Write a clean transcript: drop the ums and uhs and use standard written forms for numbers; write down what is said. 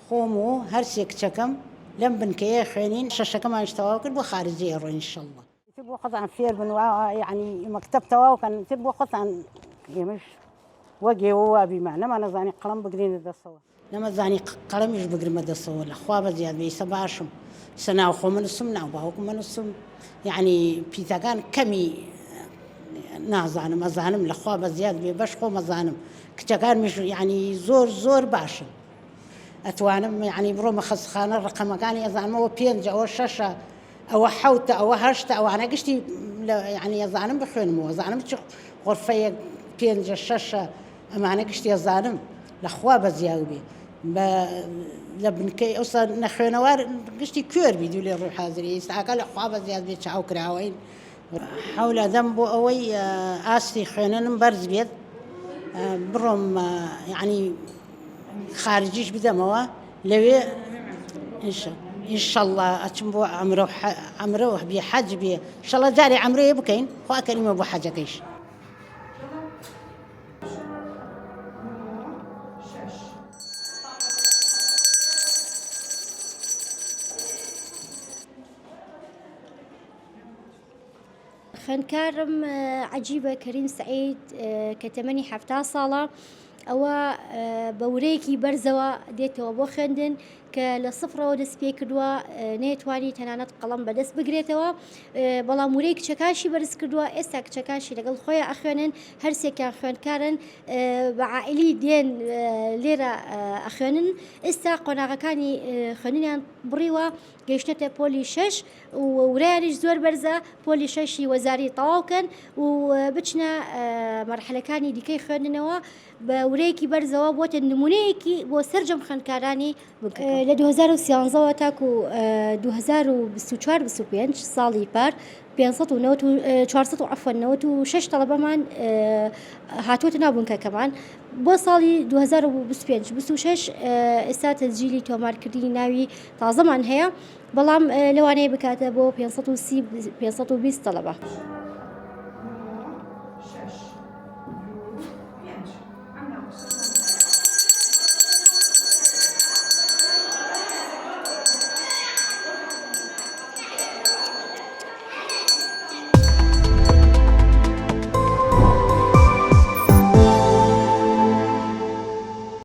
خومو هرسيك تشكم لم بنكيه خينين ششكم عن اشتواكل بخارجية إن شاء الله. تبغى خذ عن فير يعني مكتب تواو تبغى خذ عن يمش وجه هو بمعنى ما نزاني قلم بقرين الدسوا لما زاني قلم يش بقري ما دسوا الأخوة زياد بيسباشم سنة وخو من السم وباهوكم من السم يعني بيتاكان كمي نازانم أزانم الأخوة زياد بيبشخو مزانم كتاكان مش يعني زور باشم أتوانم يعني بروم خص خانة الرقم كان يزعم هو بينج أو شاشة أو حوت أو هشت أو أنا قشتي يعني يزعم بخير مو يزعم شو غرفة بينج الشاشة أما أنا قشتي يزعم الأخوة بزياوبي لبن كي أصلا نخينوار قشتي كور بيدو لي الروح هذري ساعة الأخوة بزياد بيتشعو كراوين حول ذنبه أوي آسي خينن برز بيد بروم يعني خارجيش بدموا لو إن شاء الله أتمبو عمروه بحج بي إن شاء الله جاري عمرو يبكين هو كلمة أبو حاجة كيش خنكارم عجيبة كريم سعيد كتمني حفتا صالة أو بوريكي برزوا ديتو بو خندن كالصفرة ودس بيكدوا نيتواني تنانت قلم بدس بقريتوا بلا موريك شكاشي برز كدوا استاك شكاشي لقل خويا أخوانن هرسي كان خنكارن بعائلي دين ليرة أخوانن استا قناغكاني خنينيان بريوا جيشنته بولي شش ورانج زور برزة بولي ششي وزاري طواوكن وبتشنا مرحلة كاني ديكي خننوا بوريكي برزوا بوت النمونيكي بو سرجم خنكاراني ل 2013 تاكو 2024 25 ساڵی پار 400 عفوا 96 طلبەمان هاتووەتە ناو بنکەکەمان بۆ ساڵی 2025 26 ئێستا تەسجیلی تۆمارکردنی ناوی تازەمان هەیە بەڵام لەوانەیە بکاتە بۆ 520 طلبە.